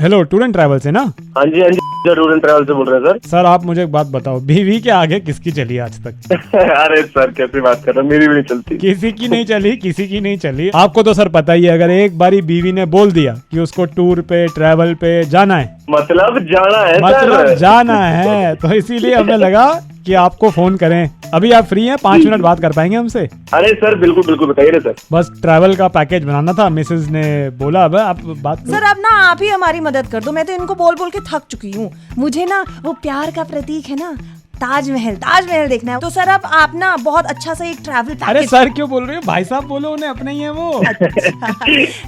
Hello, tour and travel से ना? हाँ जी टूर एंड ट्रैवल से बोल रहे हैं सर आप मुझे एक बात बताओ, बीवी के आगे किसकी चली आज तक? सर। अरे सर कैसी बात कर रहे हो, मेरी भी नहीं चलती। किसी की नहीं चली, किसी की नहीं चली। आपको तो सर पता ही है, अगर एक बारी बीवी ने बोल दिया कि उसको टूर पे ट्रैवल पे जाना है, मतलब जाना है मतलब सर। जाना है, तो इसीलिए हमें लगा कि आपको फोन करें। अभी आप फ्री हैं? 5 मिनट बात कर पाएंगे हमसे? अरे सर बिल्कुल बिल्कुल, बताइए ना सर। बस ट्रैवल का पैकेज बनाना था, मिसेज ने बोला। अब आप बात करो। सर अब ना आप ही हमारी मदद कर दो, मैं तो इनको बोल बोल के थक चुकी हूँ। मुझे ना वो प्यार का प्रतीक है ना, ताजमहल, ताजमहल देखना है। तो सर अब आप ना बहुत अच्छा सा एक ट्रैवल पैकेज। अरे सर क्यों बोल रहे हो? भाई साहब बोलो, उन्हें अपने ही है वो।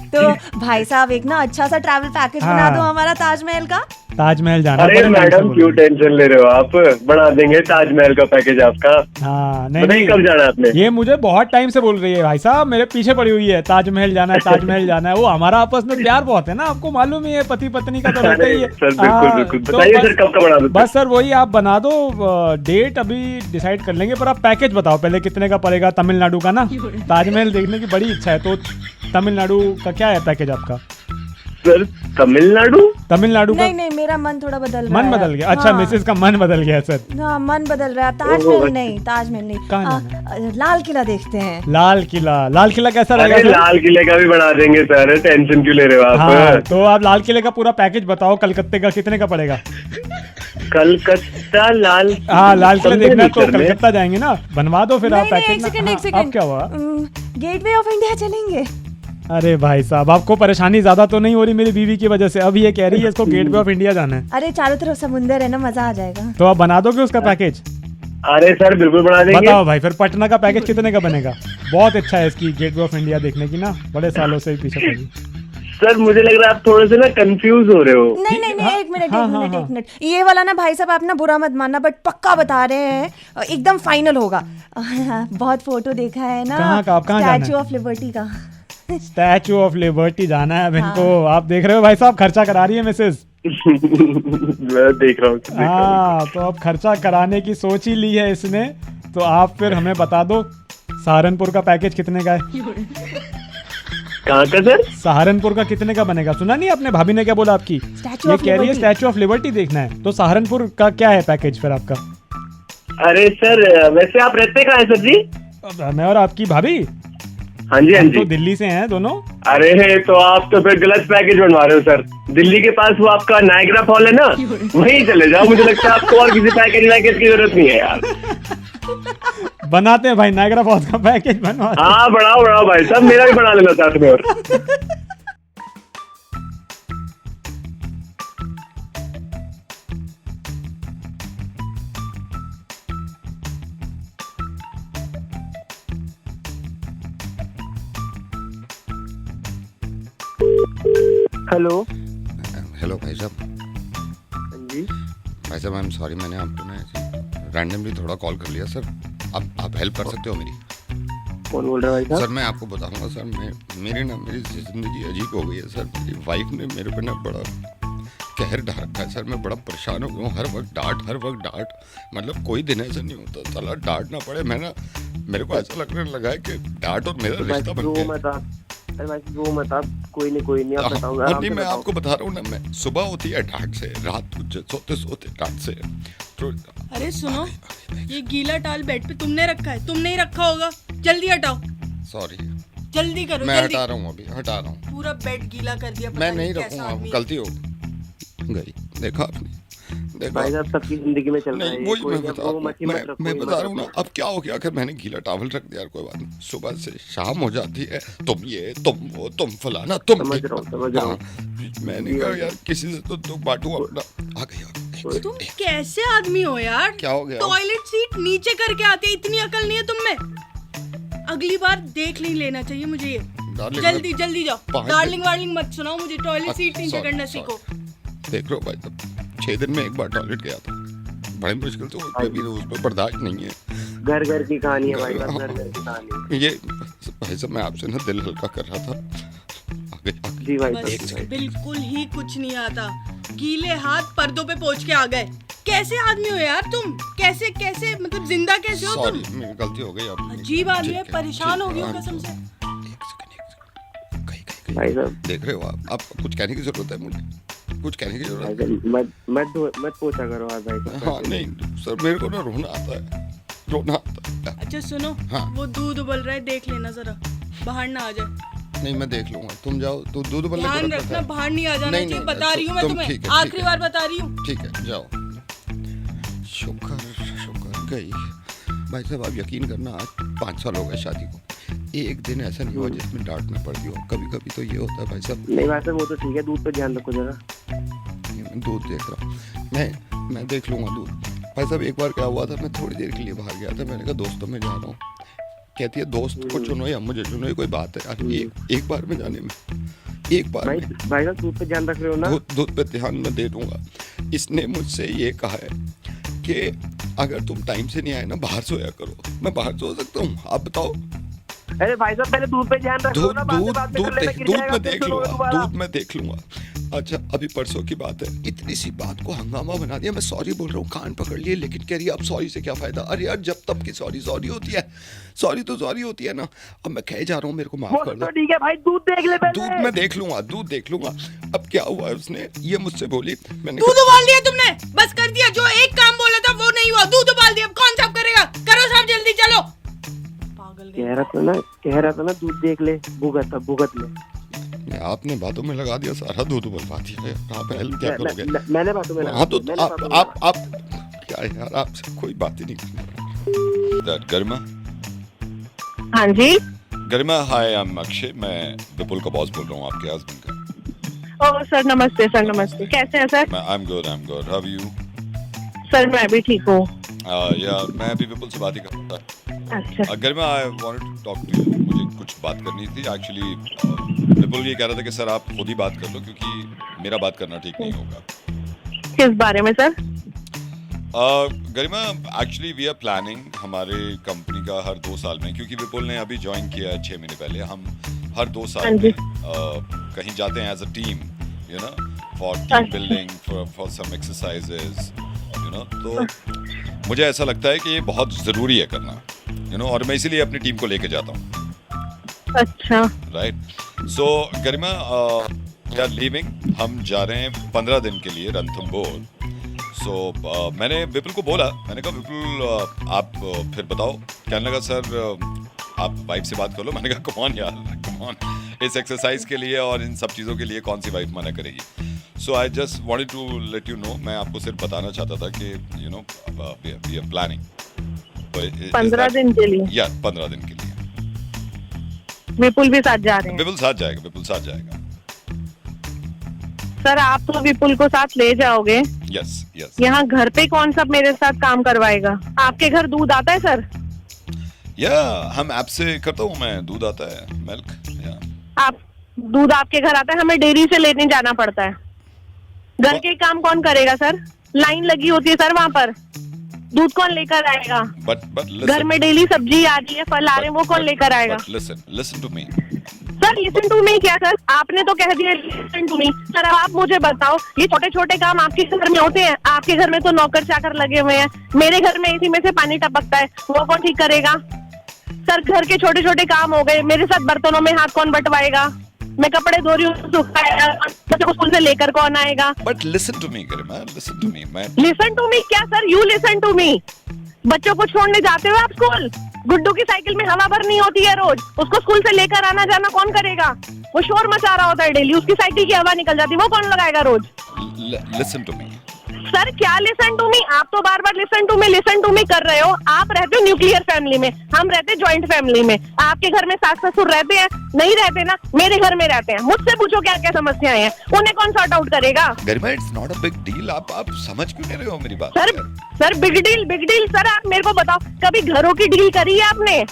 तो भाई साहब एक ना अच्छा सा ट्रैवल पैकेज बना दो हमारा ताजमहल का। ताजमहल जाना। अरे बड़े नाम से मैडम बोलो। क्यों टेंशन ले रहे हो आप, बना देंगे ताजमहल का पैकेज आपका। हाँ नहीं बताइए नहीं, कब जाना है आपने। ये मुझे बहुत टाइम से बोल रही है भाई साहब, मेरे पीछे पड़ी हुई है, ताजमहल जाना है, ताजमहल जाना है। वो हमारा आपस में प्यार बहुत है ना, आपको मालूम ही है, पति पत्नी का तो रहता ही है। सर बिल्कुल हाँ, बिल्कुल, तो बताइए बस- सर कब का बना दो। बस सर वही आप बना दो, डेट अभी डिसाइड कर लेंगे, पर आप पैकेज बताओ पहले कितने का पड़ेगा। तमिलनाडु का ना, ताजमहल देखने की बड़ी इच्छा है, तो तमिलनाडु का क्या है पैकेज आपका? सर तमिलनाडु। तमिलनाडु का नहीं नहीं, मेरा मन थोड़ा बदल रहा है। मन बदल गया? अच्छा, हाँ। मिसेज का मन बदल गया सर। हाँ मन बदल रहा है। ताजमहल नहीं, ताजमहल नहीं, कहाँ लाल किला देखते हैं। लाल किला, लाल किला कैसा अरे रहेगा सर? लाल किले का भी बना देंगे सर, टेंशन क्यों ले रहे हो हाँ, आप। तो आप लाल किले का पूरा पैकेज बताओ। कलकत्ते का कितने का पड़ेगा? कलकत्ता लाल। हाँ, लाल किला समझे देखना है नहीं तो सर मैं। कलकत्ता जाएंगे ना, बनवा दो फिर आप नहीं नहीं, पैकेज एक ना। सेकंड हाँ, एक सेकंड। अब क्या हुआ? गेटवे ऑफ इंडिया चलेंगे। अरे भाई साहब, आपको परेशानी ज्यादा तो नहीं हो रही मेरी बीवी की वजह से? अब ये कह रही है इसको गेटवे ऑफ इंडिया जाना है, अरे चारों तरफ समुंदर है ना, मजा आ जाएगा। तो आप बना दोगे उसका पैकेज? अरे सर बिल्कुल बना देंगे। बताओ भाई, फिर पटना का पैकेज कितने का बनेगा? बहुत इच्छा है इसकी गेटवे ऑफ इंडिया देखने की ना, बड़े सालों से पीछे पड़ी। सर मुझे लग रहा है आप थोड़े से ना कंफ्यूज हो रहे हो। नहीं नहीं नहीं, हाँ, एक मिनट हाँ, एक मिनट हाँ, एक मिनट, ये वाला ना भाई साहब आप ना बुरा मत मानना, बट पक्का बता रहे हैं, एकदम फाइनल होगा। बहुत फोटो देखा है ना, कहाँ का? आप कहाँ जाना है? स्टैचू ऑफ लिबर्टी का। स्टैचू ऑफ लिबर्टी जाना है अब इनको। आप देख रहे हो भाई साहब, खर्चा करा रही है मिसेज। मैं देख रहा हूँ। हाँ, तो अब खर्चा कराने की सोच ही ली है इसने, तो आप फिर हमें बता दो सहारनपुर का पैकेज कितने का है? कहाँ का सर? सहारनपुर का कितने का बनेगा? सुना नहीं आपने, भाभी ने क्या बोला आपकी? स्टैचू ये ऑफ कह रही है लिबर्टी। स्टैचू ऑफ लिबर्टी देखना है, तो सहारनपुर का क्या है पैकेज फिर आपका? अरे सर वैसे आप रहते कहाँ हैं सर जी? अब मैं और आपकी भाभी हाँ जी हाँ हम जी। तो दिल्ली से हैं दोनों। अरे तो आप तो फिर गलत पैकेज बनवा रहे हो सर। दिल्ली के पास वो आपका नायग्रा फॉल है ना, वहीं चले जाओ। मुझे लगता है आपको और किसी पैकेज की जरूरत नहीं है यार। बनाते हैं भाई, नायग्रा फॉल्स का पैकेज बनवाते हैं। हाँ बढ़ाओ बढ़ाओ भाई साहब, मेरा भी बना लेना साथ में। और हेलो। हेलो भाई साहब। हाँ जी। भाई साहब आई एम सॉरी, मैंने आपको ना रैंडमली थोड़ा कॉल कर लिया सर। आप हेल्प कर सकते हो मेरी? कौन बोल रहा है भाई साहब? सर मैं आपको बताऊंगा सर, मेरी ज़िंदगी अजीब हो गई है सर। मेरी वाइफ ने मेरे पे ना बड़ा कहर ढा रखा है सर। मैं बड़ा परेशान हो गया हूँ, हर वक्त डांट। मतलब कोई दिन ऐसा नहीं होता साला डांट ना पड़े। मेरे को ऐसा लगने लगा है कि डांट और मेरा रिश्ता बन गया। वो मत आप, कोई नहीं आप बताऊंगा। और नहीं, मैं आपको बता रहा हूँ ना, मैं सुबह होती है डांट से, रात को सोते डांट से। तो अरे सुनो, ये गीला टाल बेड पे तुमने रखा है, तुमने ही रखा होगा। जल्दी हटाओ, सॉरी, जल्दी करो, मैं जल्दी। हटा रहा हूँ, अभी हटा रहा हूँ। पूरा बेड गीला कर दिया। पता मैं नहीं कैसा रखूंगा, आदमी है। गलती हो गई। देखा आपने, देखा भाई साहब सबकी जिंदगी में चल रहा है नहीं, ये, वही कोई मैं नहीं, बता वो रहा मत ही हूँ। मत रखो, मैं ये बता मत रहा हूँ ना, रखो। अब क्या हो गया, अगर मैंने गीला टॉवल रख दिया यार, कोई बात नहीं, सुबह से शाम हो जाती है, तुम ये तुम वो तुम फलाना तुम समझ रहा हूँ। मैंने कहा यार किसी से तो दुख बांटू अपना। आ गई। तुम कैसे आदमी हो यार? क्या हो गया? टॉयलेट सीट नीचे करके आते, इतनी अकल नहीं है तुम में। अगली बार देख नहीं लेना चाहिए मुझे ये। डार्लिंग, जल्दी जल्दी जाओ। पाँच डार्लिंग वार्लिंग मत सुनाओ मुझे, टॉयलेट सीट नीचे sorry, करना sorry। सीखो। देख लो भाई साहब, 6 दिन में एक बार टॉयलेट गया था, बड़ी मुश्किल से उसमें भी उसमें बर्दाश्त नहीं है। घर की कहानी है भाई साहब, घर की कहानी। ये भाई साहब मैं आपसे ना दिल हल्का कर रहा था। आगे जी भाई बस साहब। बिल्कुल ही कुछ नहीं आता। गीले हाथ पर्दों पे पहुंच के आ गए। कैसे आदमी हो यार तुम? कैसे कैसे मतलब जिंदा कैसे हो सॉरी, तुम? मेरी गलती हो गई। अब अजीब आदमी है, ठीक परेशान हो ठीक गई हूँ हाँ, कसम से। एक सेकंड। कहीं भाई साहब देख रहे हो आप कुछ कहने की जरूरत है मुझे? कुछ कहने की जरूरत भाई साहब, मत पूछा करो आप भाई नहीं। साहब। हाँ नहीं सर, मेरे को ना रोना आता है, रोना आता है। अच्छा सुनो, हाँ। वो दूध उबल रहा है, देख लेना जरा, बाहर ना आ जाए। नहीं मैं देख लूंगा, तुम जाओ, तू दूध उबलने को ध्यान रखा रखना, था। बाहर नहीं आ जाना नहीं, चाहिए, नहीं, बता रही हूँ मैं तुम तुम्हें, ठीक है, ठीक आखिरी है। बार बता रही हूँ। ठीक है जाओ। शुक्र शुक्र गई। भाई साहब आप यकीन करना, आज 5 साल हो गए शादी को, एक दिन ऐसा नहीं हुआ जिसमें डांट ना पड़ती हो। कभी कभी तो ये होता है भाई साहब। नहीं भाई साहब वो तो ठीक है, दूध पे ध्यान रखो जरा। मैं दूध देख रहा हूँ, मैं देख लूंगा दूध। भाई साहब एक बार क्या हुआ था, मैं थोड़ी देर के लिए बाहर गया था, मैंने कहा दोस्तों में जा रहा हूँ। कहती है दोस्त को चुनो या मुझे चुनो, ये कोई बात है यार? एक बार में जाने में, एक बार भाई में। भाई साहब दूध पे ध्यान रख रहे हो ना? दूध पे ध्यान मैं दे दूंगा। इसने मुझसे ये कहा है कि अगर तुम टाइम से नहीं आए ना, बाहर सोया करो। मैं बाहर सो सकता हूँ? आप बताओ। अरे भाई साहब पहले दूध पे ध्यान रखो ना, बाद में कर लेना, गिर जाएगा, मैं फिर देख सुनो लूंगा, दोबारा। दूध मैं देख लूंगा। अच्छा अभी परसों की बात है, इतनी सी बात को हंगामा बना दिया। मैं सॉरी बोल रहा हूँ, कान पकड़ लिए, लेकिन कह रही है अब सॉरी से क्या फायदा? अरे यार जब तब की सॉरी होती है, सॉरी तो सॉरी होती है ना। अब मैं कह जा रहा हूँ, मेरे को माफ वो कर तो दो। ठीक है भाई, दूध देख ले पहले। दूध मैं देख लूंगा, दूध देख लूंगा। अब क्या हुआ है, उसने ये मुझसे बोली, मैंने दूध उबाल दिया तुमने, बस कर दिया। जो एक काम बोला था वो नहीं हुआ, दूध उबाल दिया, अब कौन साफ करेगा? करो साफ जल्दी, चलो। पागल कह रहा था ना दूध देख ले, भुगत ले। आपने बातों में लगा दिया, सारा दूध उबलवा दिया। आप हेल्प क्या करोगे? मैंने बातों में हाँ तो मैंने बातों में आप क्या यार, आपसे कोई बात ही नहीं करनी। गरिमा, हाँ जी। गरिमा हाय, आई एम अक्षय, मैं विपुल का बॉस बोल रहा हूँ, आपके हस्बैंड का। ओह सर नमस्ते, सर नमस्ते, कैसे हैं sir? I am good, how are you? Sir मैं भी ठीक हूँ। या मैं अभी विपुल से बात ही कर रहा था। अच्छा Garima I wanted to talk to you, मुझे कुछ बात करनी थी एक्चुअली। विपुल ये कह रहा था कि सर आप खुद ही बात कर लो, क्योंकि मेरा बात करना ठीक नहीं होगा। किस बारे में sir? Garima actually we are planning हमारे कंपनी का हर 2 साल में, क्योंकि विपुल ने अभी ज्वाइन किया है 6 महीने पहले, हम हर 2 साल हाँ जी। में कहीं जाते हैं as a team, you know, for team building, for some exercises, you know. तो मुझे ऐसा लगता है कि ये बहुत ज़रूरी है करना, यू नो, और मैं इसीलिए अपनी टीम को लेके जाता हूँ। अच्छा right. So Garima we are leaving, हम जा रहे हैं 15 दिन के लिए रणथंभौर। सो मैंने विपुल को बोला, मैंने कहा विपुल आप फिर बताओ। कहने लगा सर आप वाइफ से बात कर लो। मैंने कहा कम ऑन यार, कम ऑन, इस एक्सरसाइज के लिए और इन सब चीज़ों के लिए कौन सी वाइफ मना करेगी? So I just wanted to let you know, मैं आपको सिर्फ बताना चाहता था कि you know we are planning 15 दिन के लिए। या 15 दिन के लिए। विपुल भी साथ जा रहे हैं? विपुल साथ जाएगा, विपुल साथ जाएगा। सर आप तो विपुल को साथ ले जाओगे, यस यस। यहाँ घर पे कौन सा मेरे साथ काम करवाएगा? आपके घर दूध आता है सर? या हम ऐप से करता हूँ मैं, दूध आता है, मिल्क। या आप दूध आपके घर आता है, हमें डेयरी से लेने जाना पड़ता है। घर के काम कौन करेगा सर? लाइन लगी होती है सर वहाँ पर, दूध कौन लेकर आएगा? बट घर में डेली सब्जी आ रही है, फल आ रहे हैं, वो कौन लेकर आएगा? Listen to me sir. Listen to me क्या सर? आपने तो कह दिया लिसन टू मी। सर अब आप मुझे बताओ, ये छोटे छोटे काम आपके घर में होते हैं? आपके घर में तो नौकर चाकर लगे हुए हैं, मेरे घर में इसी में से पानी टपकता है, वो कौन ठीक करेगा? सर घर के छोटे छोटे काम हो गए, मेरे साथ बर्तनों में हाथ कौन बटवाएगा? मैं कपड़े धो रही हूँ, सुखाएगा, बच्चों को स्कूल से लेकर कौन आएगा? But listen to me Garima, listen to me. मैं लिसन टू मी क्या sir? You listen to me. बच्चों को छोड़ने जाते हो आप स्कूल? गुड्डू की साइकिल में हवा भरनी होती है रोज, उसको स्कूल से लेकर आना जाना कौन करेगा? वो शोर मचा रहा होता है डेली, उसकी साइकिल की हवा निकल जाती है, वो कौन लगाएगा रोज? लिसन टू मी सर क्या लिसन टू मी? आप तो बार बार लिसन टू मी कर रहे हो। आप रहते हो न्यूक्लियर फैमिली में, हम रहते हैं ज्वाइंट फैमिली में। आपके घर में सास ससुर रहते हैं? नहीं रहते ना, मेरे घर में रहते हैं। मुझसे पूछो क्या क्या समस्याएं हैं, उन्हें कौन सॉर्ट आउट करेगा? Garima it's not a big deal. आप समझ क्यों नहीं रहे हो मेरी बात? Sir big deal sir. आप मेरे को बताओ, कभी घरों की डील करी है आपने?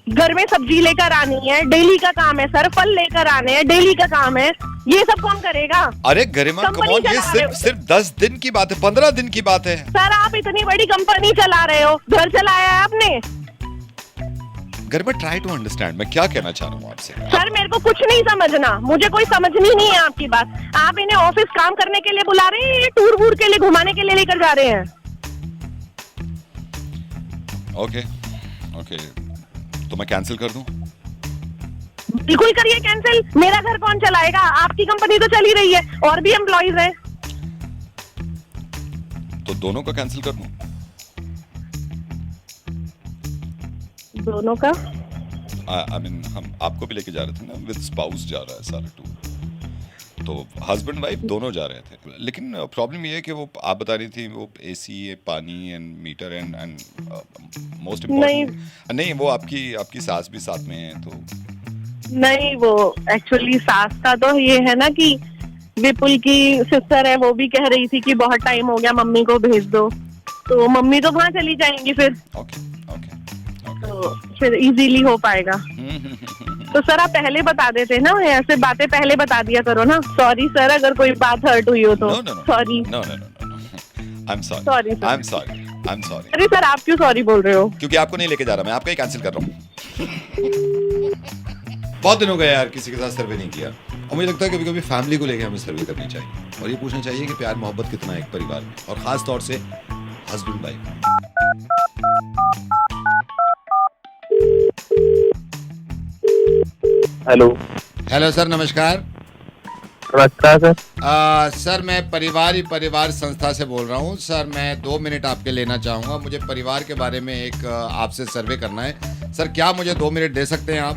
घर में सब्जी लेकर आनी है, डेली का काम है सर। फल लेकर आने हैं, डेली का काम है। ये सब कौन करेगा? अरे गरिमा कम ऑन, ये सिर्फ 10 दिन की बात है, 15 दिन की बात है। सर आप इतनी बड़ी कंपनी चला रहे हो, घर चलाया है आपने? गरिमा ट्राई टू अंडरस्टैंड मैं क्या कहना चाह रहा हूँ आपसे। सर मेरे को कुछ नहीं समझना, मुझे कोई समझनी नहीं है आपकी बात। आप इन्हें ऑफिस काम करने के लिए बुला रहे हैं, ये टूर वूर के लिए घुमाने के लिए लेकर जा रहे हैं? ओके तो मैं कैंसिल कर दूं? बिल्कुल करिए कैंसिल। मेरा घर कौन चलाएगा? आपकी कंपनी तो चल ही रही है, और भी एम्प्लॉइज हैं। तो दोनों का कैंसिल कर दूं? दोनों का? आई मीन हम आपको भी लेके जा रहे थे ना, विद स्पाउस जा रहा है सारा टूर, तो हस्बैंड वाइफ दोनों जा रहे थे। लेकिन प्रॉब्लम ये है कि वो आप बता रही थी वो एसी, पानी and meter and most important नहीं, वो आपकी सास भी साथ में है तो नहीं, वो एक्चुअली सास का तो ये है ना कि विपुल की सिस्टर है, वो भी कह रही थी कि बहुत टाइम हो गया, मम्मी को भेज दो। तो मम्मी तो वहाँ चली जाएंगी फिर, ओके तो फिर इजीली हो पाएगा। तो सर आप पहले बता देते ना, ऐसे बातें पहले बता दिया करो ना। सॉरी सर अगर कोई बात हर्ट हुई हो तो। Sorry. No I am sorry. Sorry I am sorry. अरे सर आप क्यों सॉरी बोल रहे हो? क्योंकि आपको नहीं लेके जा रहा, मैं आपका ही कैंसिल कर रहा हूँ। बहुत दिन हो गए यार किसी के साथ सर्वे नहीं किया, और मुझे लगता है कभी कभी फैमिली को लेके हमें सर्वे करनी चाहिए और ये पूछना चाहिए कि प्यार मोहब्बत कितना है एक परिवार में, और खास तौर से हस्बैंड वाइफ। हेलो सर, नमस्कार। नमस्कार सर। सर मैं परिवार संस्था से बोल रहा हूँ। सर मैं 2 मिनट आपके लेना चाहूँगा, मुझे परिवार के बारे में एक आपसे सर्वे करना है। सर क्या मुझे 2 मिनट दे सकते हैं आप?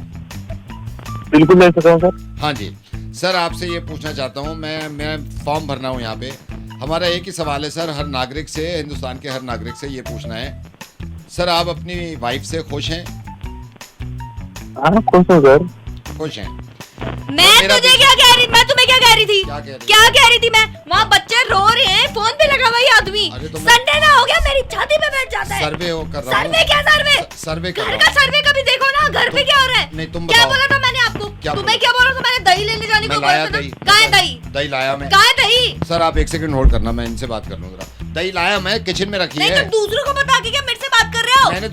बिल्कुल ले सकता हूँ सर। हाँ जी सर, आपसे ये पूछना चाहता हूँ, मैं फॉर्म भरना हूँ यहाँ पे। हमारा एक ही सवाल है सर, हर नागरिक से, हिंदुस्तान के हर नागरिक से ये पूछना है, सर आप अपनी वाइफ से खुश हैं? हाँ खुश हूँ सर। खुश हैं? मैं तुझे क्या कह रही, मैं तुम्हें क्या कह रही थी? क्या कह रही थी मैं? वहाँ बच्चे रो रहे हैं, फोन पे लगा हुआ ये आदमी। संडे ना हो गया, मेरी छाती पे बैठ जाता है। सर्वे कर रहा हूँ। सर्वे क्या सर्वे? सर्वे कर घर रहा का हूँ। सर्वे कभी देखो ना, घर पे क्या हो रहा है? नहीं तुम क्या बताओ। बोला था मैंने आपको? क्या तुम्हें क्या बोला था मैंने? दही लेने जाने को बोला था ना? कहाँ है दही? दही लाया मैं। कहाँ है दही? सर आप 1 सेकंड होल्ड करना, मैं इनसे बात कर लूँ जरा। दही लाया मैं, किचन में रखी नहीं है। तुम दूसरों को बता के क्या मेरे से बात कर रहे हो? मैंने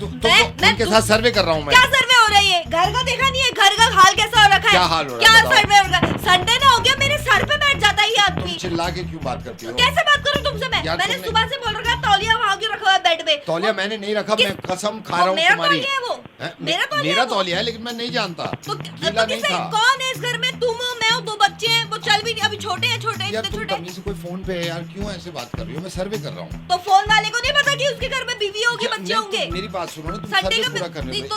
उनके साथ सर्वे कर रहा हूँ मैं। क्या सर्वे हो रहा है ये? घर का देखा नहीं है? घर का हाल कैसा हो रखा है? क्या हाल हो रहा है? क्या बताओ। सर्वे हो रहा है? संडे ना हो गया, मेरे सर पे बैठ जाता है ये तुम आदमी। चिल्ला के क्यों बात करती हो? कैसे बात करूं तुमसे मैं? यार मैंने तुमने- सुबह से बोल रखा है तौलिया वहां क्यों रखा हुआ है बेड पे? तौलिया मैंने नहीं रखा, मैं कसम खा वो रहा हूँ मेरा तुम्हारी। तौलिया है वो। हैं? मेरा तौलिया मेरा है वो। तौलिया है, लेकिन मैं नहीं जानता। तो गीला नहीं किसे? था। कौन है इस घर में? तुम हो, मैं हूँ, 2 बच्चे हैं, वो चल भी नहीं, अभी छोटे हैं, यार इतने तुम छोटे। तमीज से कोई फोन पे है यार, क्यों ऐसे बात कर रही हो? मैं सर्वे कर रहा हूँ। तो फोन वाले को नहीं पता कि उसके घर में बीवी होगी, बच्चे नहीं, होंगे? तुम मेरी बात सुनो ना, तुम संडे सर्वे का पूरा करने नहीं, दो। तो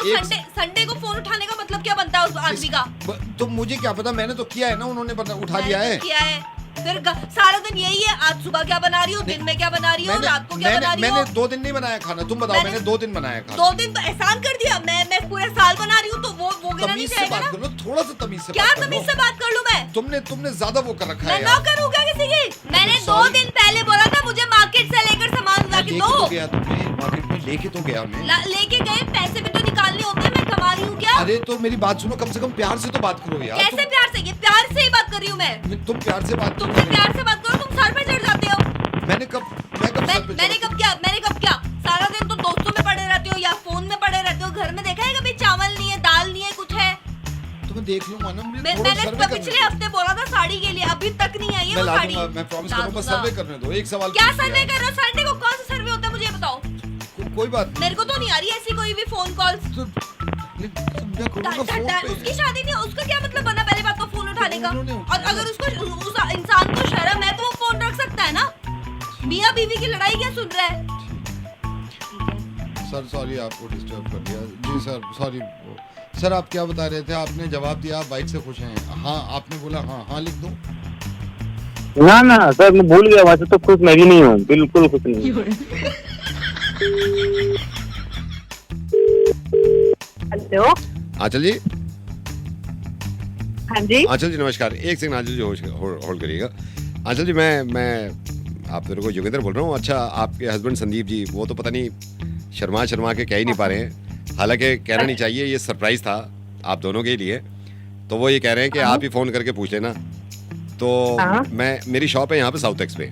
संडे को फोन उठाने का मतलब क्या बनता है उस आदमी का? तो मुझे क्या पता, मैंने तो किया है ना, उन्होंने उठा लिया है। किया है। फिर सारा दिन यही है, आज सुबह क्या बना रही हो, दिन में क्या बना रही हो, रात को क्या बना रही हो? मैंने 2 दिन नहीं बनाया खाना, तुम बताओ। मैंने 2 दिन बनाया खाना। 2 दिन तो एहसान कर दिया। मैं पूरे साल बना रही हूँ, तो वो गिना नहीं तमीज से जाएगा बात ना? कर लो, थोड़ा सा तमीज से क्या बात कर लो। तमीज से बात कर लूं मैं? तुमने ज्यादा वो कर रखा मैं है ना यार। करूँ क्या किसी की? मैंने 2 sorry। दिन पहले बोला था मुझे मार्केट से लेकर सामान ला के लेके दो। तो गया तुम्हें, मार्केट में लेके तो गया मैं। लेके गए, पैसे भी तो निकालने होते हैं, मैं कमा रही हूँ क्या? अरे तो मेरी बात सुनो, कम से कम प्यार से तो बात करो यार। कैसे प्यार से? ये प्यार से ही बात कर रही हूँ मैं। तुम प्यार से बात तुमसे प्यार से बात करो, तुम सर पे चढ़ जाते हो। मैं कब मैंने कब क्या? सारा दिन तो दोस्तों में पड़े रहते हो या फोन में पड़े रहते हो। घर में देखा है कभी चावल नहीं है, दाल नहीं है, कुछ है? तुम्हें देख लूंगा ना, मुझे थोड़ा मैंने सर्वे करने पिछले दो। हफ्ते बोला था साड़ी के लिए, अभी तक नहीं आई है मैं वो ला साड़ी। दूंगा, मैं प्रॉमिस ला करूंगा। दूंगा। सर्वे करने दो, एक सवाल क्या पूछ लिया। सर्वे कर रहे हो? संडे को कौन सा सर्वे होता है मुझे बताओ? कोई बात नहीं। मेरे को तो नहीं आ रही ऐसी कोई भी फोन कॉल्स। समझा करूंगा फोन पे। उसकी शादी नहीं, उसका क्या मतलब बना पहले बात तो फोन उठाने का? उन्होंने और उठाया। अगर उसको उस इंसान को शर्म है तो वो फोन रख सकता है ना? मियाँ बीवी की लड़ाई क्या सुन रहा है? सर सॉरी आपको डिस्टर्ब कर दिया। जी सर सॉरी। सर आप क्या बता रहे थे? आपने जवाब दिया आप वाइफ से खुश हैं। हाँ आपने बोला हाँ लिख दूं? ना सर मैं भूल गया, वैसे तो खुश मैं भी नहीं हूँ, बिल्कुल खुश नहीं हूँ। हेलो आंचल जी। हाँ जी। आंचल जी नमस्कार। 1 सेकंड आंचल जी होल्ड करिएगा। आंचल जी मैं आप मेरे को योगेंद्र बोल रहा हूँ। अच्छा आपके हस्बैंड संदीप जी वो तो पता नहीं शर्मा के कह ही नहीं पा रहे हैं, हालांकि कहना नहीं चाहिए, ये सरप्राइज था आप दोनों के लिए। तो वो ये कह रहे हैं कि आप ही फोन करके पूछ लेना। तो मेरी शॉप है यहाँ पे साउथ एक्स पे।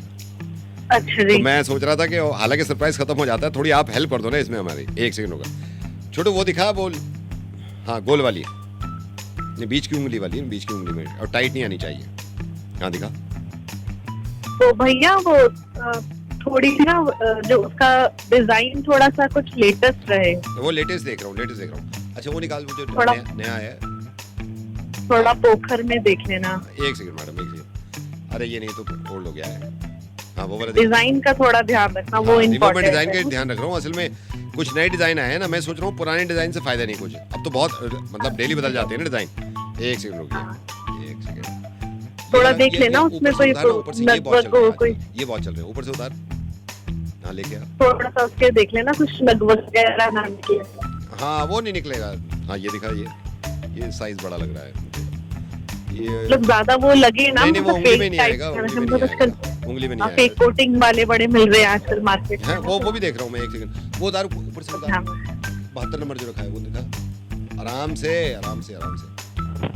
अच्छा जी। तो मैं सोच रहा था कि हालांकि सरप्राइज खत्म हो जाता है, थोड़ी आप हेल्प कर दो ना इसमें हमारी। 1 सेकंड होगा। छोटू वो दिखा बोल। हाँ गोल वाली नहीं, बीच की उंगली वाली, बीच की उंगली में, और टाइट नहीं आनी चाहिए। हाँ दिखा। तो भैया वो थोड़ी सी ना जो उसका डिजाइन थोड़ा सा कुछ लेटेस्ट रहे। तो वो लेटेस्ट देख रहा हूँ। अच्छा वो निकाल, मुझे थोड़ा- नया है। थोड़ा पोखर में देख लेना। एक सेकंड मैडम, एक सेकंड। अरे ये नहीं तो ओल्ड हो गया है। हाँ वो वाला देखो। डिजाइन का थोड़ा ध्यान रखना, वो हाँ, मैं इम्पोर्टेंट डिजाइन है। का ध्यान रख रहा हूँ। असल में कुछ नए डिजाइन आए हैं ना, मैं सोच रहा हूँ पुराने डिजाइन से फायदा नहीं कुछ। अब तो बहुत मतलब डेली बदल जाते हैं ना डिजाइन। एक सेकंड रुकिए, एक सेकंड। थोड़ा ये- देख ये- लेना ये उसमें ऊपर से कोई उतार ना, ऊपर से ये बहुत चल लगभग रहा है कोई आजकल। ये बहुत चल रहे हैं, ऊपर से उतार। हाँ लेके आ। थोड़ा सा उसके देख लेना, कुछ लगभग वगैरह ना निकले। हाँ वो नहीं निकलेगा। हाँ ये दिखा, ये साइज बड़ा लग रहा है ये। मतलब ज्यादा वो लगे ना, नहीं नहीं वो मतलब उंगली में fake नहीं type आएगा, का, उंगली में मतलब नहीं आजकल आएगा, उंगली में नहीं फेक आएगा। कोटिंग वाले बड़े मिल रहे हैं आजकल मार्केट हैं में। वो भी देख रहा हूँ मैं। एक सेकंड, वो उतार ऊपर से उतार। हाँ। 72 नंबर जो रखा है वो दिखा। आराम से आराम से आराम से।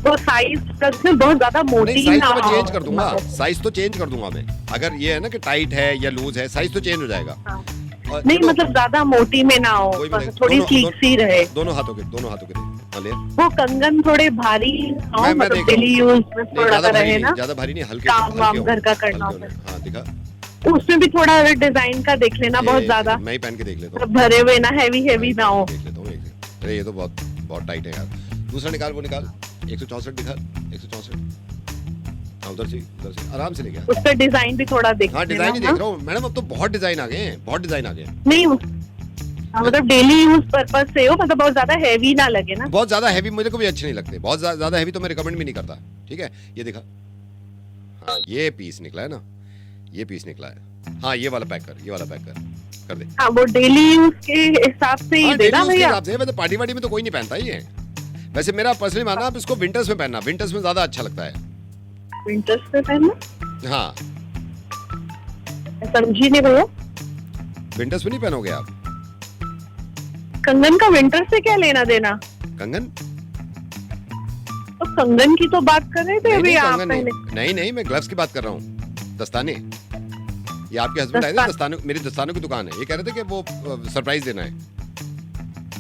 वो साइज में बहुत ज्यादा मोटी नहीं साइज ना तो मैं हो। चेंज कर दूंगा, साइज तो चेंज कर दूंगा मैं। अगर ये है ना कि टाइट है या लूज है, साइज तो चेंज हो जाएगा। हाँ। और नहीं देखो, मतलब ज्यादा मोटी में ना हो, कोई भी बस नहीं, थोड़ी दोनों- स्लीक सी रहे। दोनों हाथों के दे। हाँ ले। वो कंगन थोड़े भारी ना हो, मैं मतलब देख रहा डेली हूँ। यूज में नहीं, थोड़ा ज्यादा सा भारी रहे नहीं, ना, ज्यादा भारी नहीं, हल्के काम वाम हल्के घर का होने, करना हल्के होता होने। हाँ दिखा। उसमें भी थोड़ा डिजाइन का देख लेना, बहुत ये ज्यादा मैं ही पहन के देख लेता हूँ। मतलब भरे हुए ना, हैवी ना हो। देख लेता हूँ एक सेकंड। अरे ये तो बहुत बहुत टाइट है यार। दूसरा निकाल, वो निकाल। 164 दिखा, 164। हाँ उधर से आराम से ले गया। उस पर डिजाइन भी थोड़ा देख हाँ लेना, डिजाइन ही हाँ। देख रहा हूँ मैडम। अब तो बहुत डिजाइन आ गए हैं, बहुत डिजाइन आ गए हैं। नहीं हाँ, मतलब डेली यूज पर्पज से हो, मतलब बहुत ज्यादा हैवी ना लगे ना। बहुत ज्यादा हैवी मुझे को भी अच्छे नहीं लगते। बहुत ज्यादा हैवी तो मैं रिकमेंड भी नहीं करता। ठीक है ये दिखा। हाँ ये पीस निकला है ना, ये पीस निकला है। हाँ ये वाला पैक कर, ये वाला पैक कर दे। हाँ वो डेली यूज के हिसाब से ही हाँ डेली देना यूज के भैया। हिसाब से। वैसे पार्टी वार्टी में तो कोई नहीं पहनता ये। वैसे मेरा पर्सनली मानना, आप इसको विंटर्स में पहनना, विंटर्स में ज्यादा अच्छा लगता है। विंटर्स में पहनना, हाँ समझी नहीं भैया। विंटर्स में नहीं पहनोगे आप कंगन का विंटर से क्या लेना देना? कंगन? तो कंगन की तो बात कर रहे थे नहीं, अभी नहीं, आप कंगन पहले। नहीं मैं ग्लव्स की बात कर रहा हूँ। दस्ताने। ये आपके हस्बैंड आए थे दस्तानों, मेरी दस्तानों की दुकान है। ये कह रहे थे कि वो सरप्राइज देना है।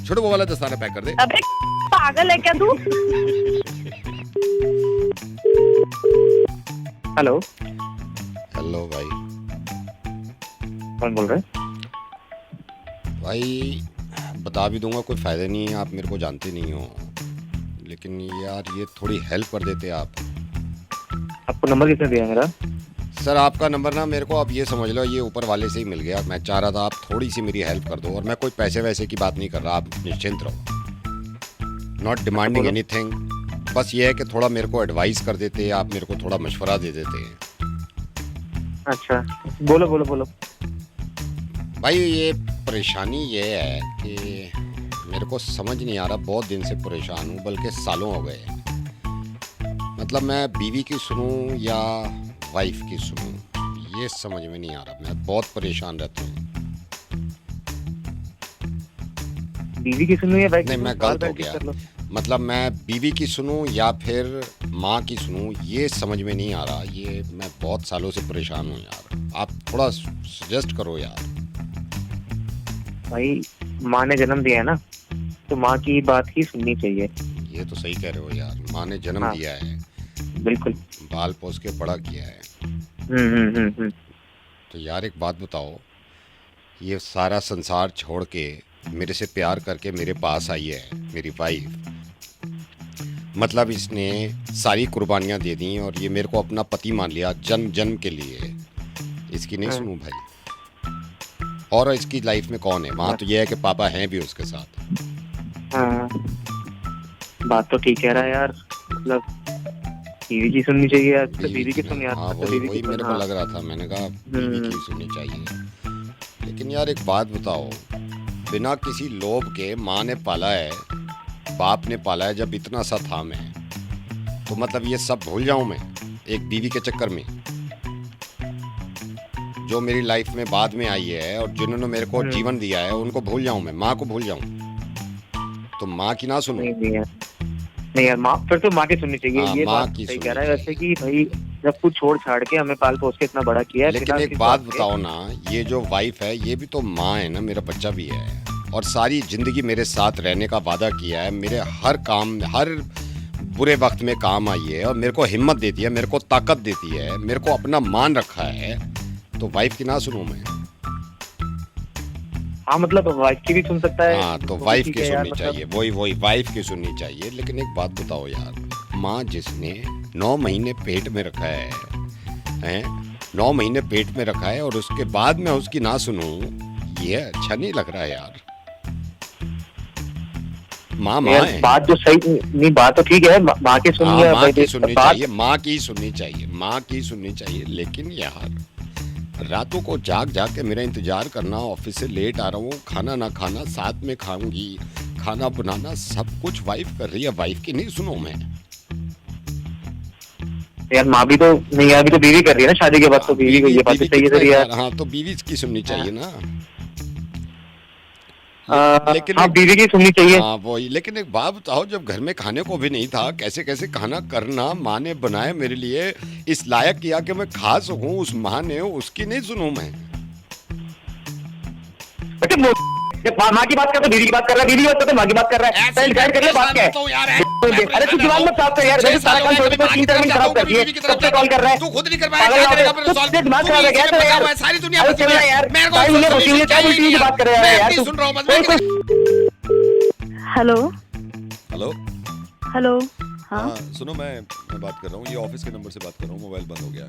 छोड़ो वो वाला दस्ताना पैक कर दे। अबे पागल है क्या तू? हेलो हेलो भाई। कौन बोल रहे हैं? भाई बता भी दूंगा, कोई फ़ायदा नहीं है, आप मेरे को जानते नहीं हो। लेकिन यार ये थोड़ी हेल्प कर देते आप। आपको नंबर किसने दिया मेरा? सर आपका नंबर ना मेरे को, आप ये समझ लो, ये ऊपर वाले से ही मिल गया। मैं चाह रहा था आप थोड़ी सी मेरी हेल्प कर दो। और मैं कोई पैसे वैसे की बात नहीं कर रहा, आप निश्चिंत रहो। Not demanding anything. बस ये है कि थोड़ा मेरे को एडवाइस कर देते, आप मेरे को थोड़ा मशवरा दे देते। अच्छा बोलो बोलो बोलो। भाई ये परेशानी ये है कि मेरे को समझ नहीं आ रहा, बहुत दिन से परेशान हूँ, बल्कि सालों हो गए। मतलब मैं बीवी की सुनूं या वाइफ की सुनूं, ये समझ में नहीं आ रहा। मैं बहुत परेशान रहता हूँ। बीवी की सुनो या भाई? नहीं मैं गलत हो गया। मतलब मैं बीवी की सुनूं या फिर माँ की सुनूं, ये समझ में नहीं आ रहा। ये मैं बहुत सालों से परेशान हूँ यार। आप थोड़ा सजेस्ट करो यार। भाई माँ ने जन्म दिया है ना, तो माँ की बात ही सुननी चाहिए। ये तो सही कह रहे हो यार। माँ ने जन्म हाँ। दिया है, बिल्कुल। बाल पोस के बड़ा किया है। हम्म। तो यार एक बात बताओ, ये सारा संसार छोड़ के मेरे से प्यार करके मेरे पास आई है मेरी वाइफ। मतलब इसने सारी कुर्बानियाँ दे दी और ये मेरे को अपना पति मान लिया जन्म जन्म के लिए। इसकी नहीं सुनूं भाई? और इसकी लाइफ में कौन है? वहाँ तो ये है कि पापा हैं भी उसके साथ। हाँ बात तो ठीक कह रहा है यार। मतलब बीवी की सुननी चाहिए यार। तो बीवी की सुन यार। हाँ तो बीवी वही की मेरे सुन, को लग रहा था। मैंने कहा बीवी की सुननी चाहिए। लेकिन यार एक बात बताओ, बिना किसी लोभ के माँ ने पाला है, बाप ने पाला है, जब इतना सा था मैं, तो मतलब ये सब भूल जाऊं मैं एक बीवी के चक्कर में, जो मेरी लाइफ में बाद में आई है और जिन्होंने मेरे को जीवन दिया है, उनको भूल जाऊं मैं? माँ को भूल जाऊं? तो माँ की ना सुनूं? नहीं यार माँ, फिर तो माँ की सुननी चाहिए। हाँ, ये माँ बात की सही सुननी कह रहा है वैसे चाहिए। कि भाई जब कुछ छोड़ छाड़ के हमें पाल पोस के इतना बड़ा किया है। लेकिन बिना एक किसी बात बात के- बताओ ना, ये जो वाइफ है ये भी तो माँ है ना, मेरा बच्चा भी है। और सारी जिंदगी मेरे साथ रहने का वादा किया है, मेरे हर काम, हर बुरे वक्त में काम आई है और मेरे को हिम्मत देती है, मेरे को ताकत देती है, मेरे को अपना मान रखा है। तो वाइफ की ना सुनूं मैं? हाँ मतलब वाइफ की भी सुन सकता है। हाँ तो वो भी वाइफ ठीक की है यार, सुननी मतलब- चाहिए। वही वाइफ की सुननी चाहिए। लेकिन एक बात बताओ यार, माँ जिसने 9 महीने पेट में रखा है 9 महीने पेट में रखा है और उसके बाद मैं उसकी ना सुनूं, ये अच्छा नहीं लग रहा है यार। माँ यार है। बात जो सही नहीं, बात तो ठीक है, माँ की सुननी है, माँ की सुननी बात चाहिए, माँ की सुननी चाहिए, माँ की सुननी चाहिए। लेकिन यार रातों को जाग जाग के मेरा इंतजार करना, ऑफिस से लेट आ रहा हूँ, खाना ना खाना, साथ में खाऊंगी, खाना बनाना सब कुछ वाइफ कर रही है, वाइफ की नहीं सुनो मैं। यार माँ भी तो नहीं, अभी तो बीवी कर रही है ना शादी के बाद, तो बीवी को ये बात सही है सर यार। हाँ तो बीवी की सुननी चाहिए ना। लेकिन हाँ, बीवी की सुननी चाहिए। हाँ वही। लेकिन एक बात बताओ, जब घर में खाने को भी नहीं था, कैसे कैसे खाना करना माँ ने बनाया मेरे लिए, इस लायक किया कि मैं खा सकूं, उस माँ ने, उसकी नहीं सुनूं मैं। माँ की बात कर, तो बीवी की बात कर रहा है, बीवी की बात कर तो माँ की बात कर रहा है। डिसाइड कर ले बात क्या है। अरे तू दिमाग मत साफ कर यार, वैसे सारा काम छोड़ के 3 मिनट खराब कर दिए, कब से कॉल कर रहा है। तू खुद नहीं कर पाया, क्या करेगा फिर सॉल्व? दिमाग खराब है क्या तेरा यार? सारी दुनिया अरे चल यार, मेरे को टाइम नहीं होती है, क्या उल्टी की बात कर रहा है यार तू? सुन रहा हूं बस। Hello hello hello. हाँ हाँ सुनो, मैं बात कर रहा हूँ, ये ऑफिस के नंबर से बात कर रहा हूँ, मोबाइल बंद हो गया।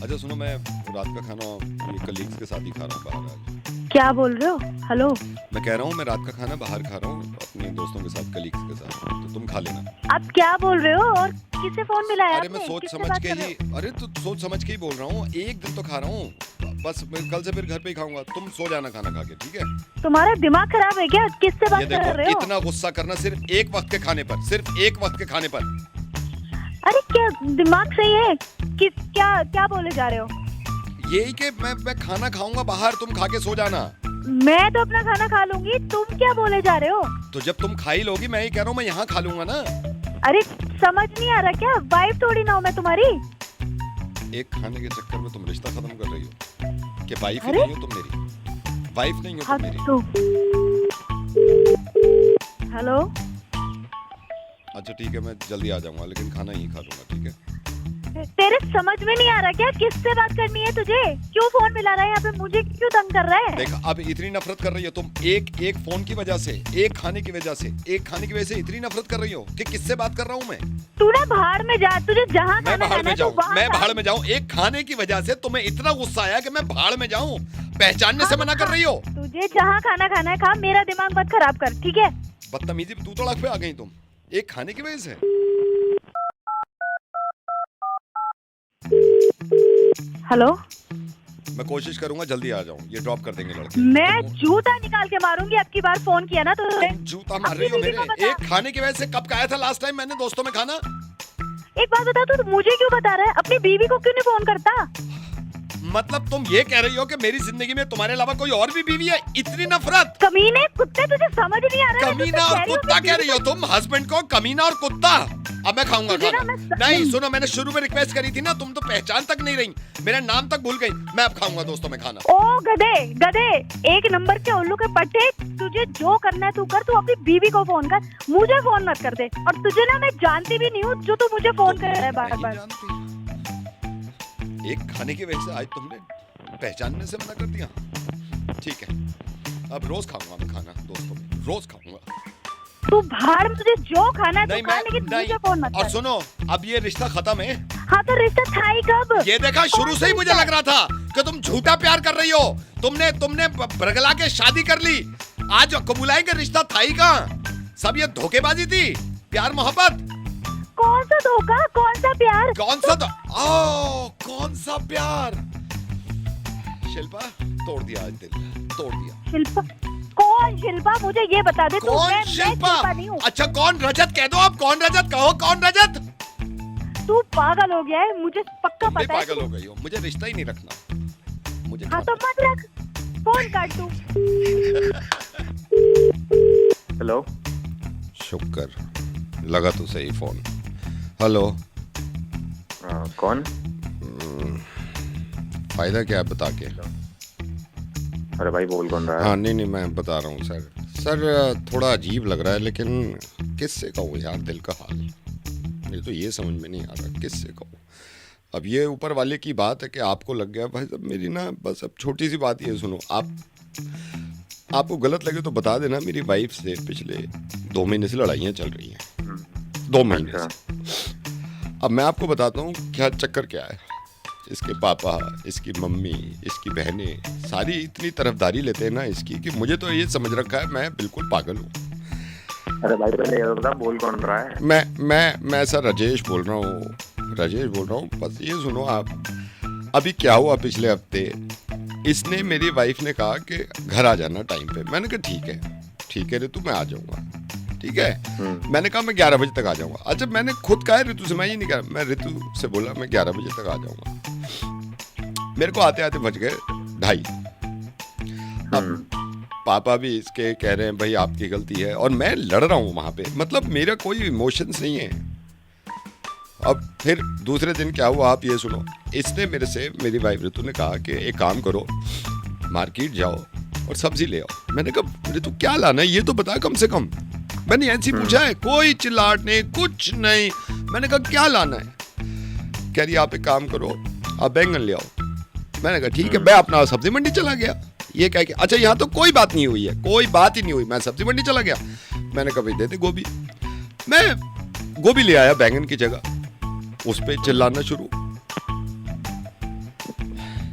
अच्छा सुनो, मैं रात का खाना ये कलीग्स के साथ ही खा रहा हूँ बाहर आज। क्या बोल रहे हो? हेलो, मैं कह रहा हूँ मैं रात का खाना बाहर खा रहा हूँ अपने दोस्तों के साथ, कलीग्स के साथ, तो तुम खा लेना। आप क्या बोल रहे हो और किससे फोन मिलाया? अरे मैं सोच समझ के ही, अरे तो सोच समझ के ही बोल रहा हूँ, एक दिन तो खा रहा हूँ बस, मैं कल से फिर घर पे ही खाऊंगा। तुम सो जाना खाना खा के, ठीक है? तुम्हारा दिमाग खराब है क्या? किससे ये बात कर रहे देखो, हो? इतना गुस्सा करना सिर्फ एक वक्त के खाने पर, सिर्फ एक वक्त के खाने पर। अरे क्या दिमाग सही है? क्या क्या बोले जा रहे हो? यही कि मैं खाना खाऊंगा बाहर, तुम खा के सो जाना। मैं तो अपना खाना खा लूंगी, तुम क्या बोले जा रहे हो? तो जब तुम खा ही लोगी, मैं ही कह रहा हूँ मैं यहाँ खा लूंगा ना। अरे समझ नहीं आ रहा क्या? वाइफ थोड़ी ना हूँ मैं तुम्हारी। एक खाने के चक्कर में तुम रिश्ता खत्म कर रही हो कि वाइफ ही अरे? नहीं हो तुम मेरी, वाइफ नहीं हो हाँ तुम मेरी। तो हेलो, अच्छा ठीक है, मैं जल्दी आ जाऊंगा, लेकिन खाना ही खा लूंगा, ठीक है? तेरे समझ में नहीं आ रहा क्या? किससे बात करनी है तुझे? क्यों फोन मिला रहा है यहाँ पे? मुझे क्यों तंग कर रहा है? देख, अब इतनी नफरत कर रही हो तुम, एक फोन की वजह से, एक खाने की वजह से, एक खाने की वजह से इतनी नफरत कर रही हो कि किससे बात कर रहा हूँ मैं? तू ना बाहर में जा, तुझे जहाँ मैं खाना बाहर खाना में है तू जाऊँ, वहाँ मैं जा। बाहर में जाऊँ, एक खाने की वजह से तुम्हें इतना गुस्सा आया कि मैं बाहर में जाऊँ? पहचानने से मना कर रही हो? तुझे जहाँ खाना खाना है खा, मेरा दिमाग मत खराब कर, ठीक है? बदतमीजी तू तड़क पे आ गई तुम, एक खाने की वजह से। हेलो, मैं कोशिश करूंगा जल्दी आ जाऊं, ये ड्रॉप कर देंगे लड़के। मैं जूता निकाल के मारूंगी अब की बार फोन किया ना तो। तुम जूता मार रही हो अपनी बीवी को मेरे, बता। एक खाने की वजह से। कब खाया था लास्ट टाइम मैंने दोस्तों में खाना? एक बात बता, तू मुझे क्यों बता रहा है? अपनी बीवी को क्यों नहीं फोन करता? मतलब तुम ये कह रही हो कि मेरी जिंदगी में तुम्हारे अलावा कोई और भी बीवी है? इतनी नफरत? कमीने कुत्ते, तुझे समझ नहीं आ रहा है? मैं तुझसे कमीना और कह रही हूँ कुत्ता अपनी कह बीवी रही हो तुम हस्बैंड को, कमीना और कुत्ता। अब मैं खाऊंगा तुझे ना खाना। मैं नहीं सुनो, मैंने शुरू में रिक्वेस्ट करी थी ना, तुम तो पहचान तक नहीं रही, मेरा नाम तक भूल गई। मैं अब खाऊंगा दोस्तों में खाना। ओ गधे गधे, एक नंबर के उल्लू के पट्टे, तुझे जो करना है तू कर, तू अपनी बीवी को फोन कर, मुझे फोन मत कर दे। और तुझे ना मैं जानती भी नहीं हूँ जो तू मुझे फोन कर रहा है बार नहीं बार। जानती। एक खाने की वजह से आज तुमने पहचानने से मना कर दिया। ठीक है, अब रोज खाऊंगा मैं खाना दोस्तों में, रोज खाऊंगा। तू बाहर में तुझे जो खाना है नहीं तू खा, मैं लेकिन नहीं। मुझे फोन मत और कर। सुनो, अब ये रिश्ता खत्म है। हाँ तो रिश्ता था ही कब? ये देखा, शुरू से ही मुझे लग रहा था कि तुम झूठा प्यार कर रही हो। तुमने बरगला के शादी कर ली, आज कबूलाएंगे रिश्ता था ही कहाँ? सब ये धोखेबाजी थी, प्यार मोहब्बत। कौन सा धोखा, कौन सा प्यार? कौन सा कौन सा प्यार? शिल्पा, तोड़ दिया आज दिल, तोड़ दिया। शिल्पा? कौन शिल्पा? मुझे ये बता दे तू। कौन मैं शिल्पा? नहीं हूँ। अच्छा कौन? रजत कह दो आप, कौन रजत? कहो कौन रजत? तू पागल हो गया है, मुझे पक्का तुम भी पता है। पागल हो गई हो, मुझे रिश्ता ही नहीं रखना मुझे। हाँ तो मत रख, फोन काट तू। हेलो, शुक्र लगा तो सही फोन। हेलो, कौन? फायदा क्या है बता के? अरे भाई बोल कौन रहा है? हाँ नहीं मैं बता रहा हूँ सर थोड़ा अजीब लग रहा है, लेकिन किससे कहूँ यार दिल का हाल? मुझे तो ये समझ में नहीं आ रहा किससे कहूँ। अब ये ऊपर वाले की बात है कि आपको लग गया भाई साहब, मेरी ना बस अब छोटी सी बात ये सुनो, आपको गलत लगे तो बता देना, मेरी वाइफ से पिछले 2 महीने से लड़ाइयाँ चल रही हैं। 2 महीने से अब मैं आपको बताता हूँ क्या चक्कर क्या है। इसके पापा, इसकी मम्मी, इसकी बहनें सारी इतनी तरफदारी लेते हैं ना इसकी कि मुझे तो ये समझ रखा है मैं बिल्कुल पागल हूँ। अरे भाई पहले ये बता बोल कौन रहा है? मैं सर राजेश बोल रहा हूँ। बस ये सुनो आप, अभी क्या हुआ पिछले हफ्ते, इसने मेरी वाइफ ने कहा कि घर आ जाना टाइम पे। मैंने कहा ठीक है ऋतु मैं आ जाऊँगा, ठीक है। मैंने कहा मैं 11 बजे तक आ जाऊँगा। अच्छा मैंने खुद कहा है ऋतु से, मैं ये नहीं कहा, मैं ऋतु से बोला मैं 11 बजे तक आ जाऊँगा। मेरे को आते आते बज गए 2:30। अब पापा भी इसके कह रहे हैं भाई आपकी गलती है, और मैं लड़ रहा हूँ वहाँ पे, मतलब मेरा कोई इमोशंस नहीं है। अब फिर दूसरे दिन क्या हुआ आप ये सुनो, इसने मेरे से, मेरी वाइफ ऋतु ने कहा कि एक काम करो मार्केट जाओ और सब्जी ले आओ। मैंने कहा ऋतु क्या लाना है ये तो बता कम से कम। मैंने ऐसे ही पूछा है, कोई चिल्लाहट नहीं कुछ नहीं। मैंने कहा क्या लाना है? कह रही आप एक काम करो आप बैंगन ले आओ। मैंने कहा ठीक है, मैं अपना सब्जी मंडी चला गया। ये कह के अच्छा यहाँ तो कोई बात नहीं हुई है, कोई बात ही नहीं हुई, मैं सब्जी मंडी चला गया। मैंने कहा भाई देते गोभी। मैं गोभी ले आया बैंगन की जगह, उस पे चिल्लाना शुरू।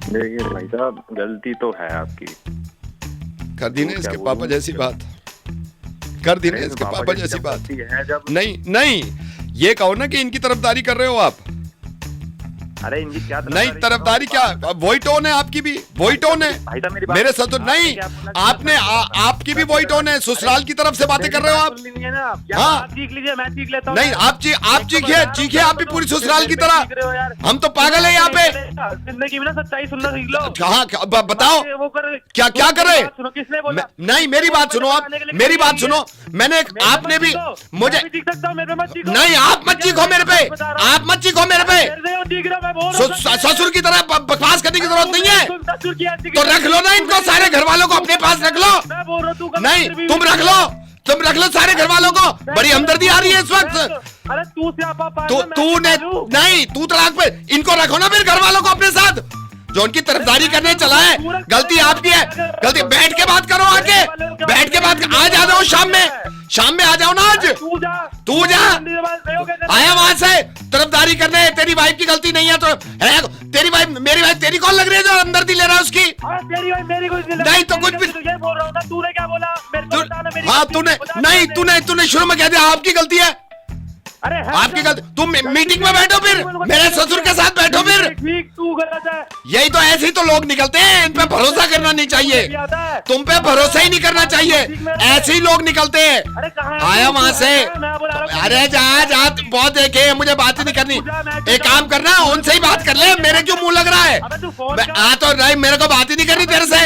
देखिए भाई साहब गलती तो है आपकी, कर दी ना इसके पापा जैसी बात, कर दी ना इसके पापा जैसी बात। है जब नहीं ये कहो ना कि इनकी तरफदारी कर रहे हो आप। अरे इनकी क्या नहीं तरफदारी क्या, वही टोन है आपकी भी, वही टोन है भाई साहब मेरी बात मेरे साथ तो नहीं। आपने आपकी भी वही टोन है, ससुराल की तरफ से बातें कर रहे हो आप। हाँ सीख लीजिए, मैं सीख लेता हूँ। नहीं आप चीखिए आप भी पूरी ससुराल की तरह। हम तो पागल है यहाँ पे। जिंदगी में ना सच्चाई सुनना सीख लो। कहाँ बताओ वो कर क्या कर रहे? किसने बोला? नहीं मेरी बात सुनो आप, मेरी बात सुनो। मैंने आपने भी मुझे सीख सकता हूँ, मेरे पे मत सीखो। नहीं आप मत चीखो मेरे पे, आप मत चीखो मेरे पे। ससुर की तरह बकवास करने की जरूरत नहीं है। तो रख लो ना इनको, सारे घर वालों को अपने पास रख लो। नहीं तुम रख लो सारे घर वालों को। बड़ी हमदर्दी आ रही है इस वक्त। अरे तूने नहीं, तू तलाक पे, इनको रखो ना फिर घर वालों को अपने साथ, जो उनकी तरफदारी करने चला है। गलती आपकी है, गलती। बैठ के बात करो, आके बैठ के बात। आज आ जाओ शाम में आ जाओ ना। आज तू जा आया वहां से तरफदारी करने। तेरी वाइफ की गलती नहीं है तो है, तेरी वाइफ मेरी वाइफ तेरी कौन लग रही है जो हमदर्दी ले रहा है उसकी? नहीं तो कुछ भी तूने क्या बोला? हाँ तूने शुरू में कह दिया आपकी गलती है। अरे आपकी गलती। तुम मीटिंग में बैठो, फिर मेरे ससुर के साथ बैठो फिर। ठीक तू गलत है। यही तो ऐसे ही तो लोग निकलते हैं, इन पे भरोसा करना नहीं चाहिए, तुम पे भरोसा ही नहीं करना चाहिए, ऐसे ही लोग निकलते हैं। आया वहां से, अरे जा बहुत देखे, मुझे बात ही नहीं करनी। एक काम करना उनसे ही बात कर ले, मेरे क्यों मुंह लग रहा है? तो नहीं मेरे को बात ही नहीं करनी तेरे से।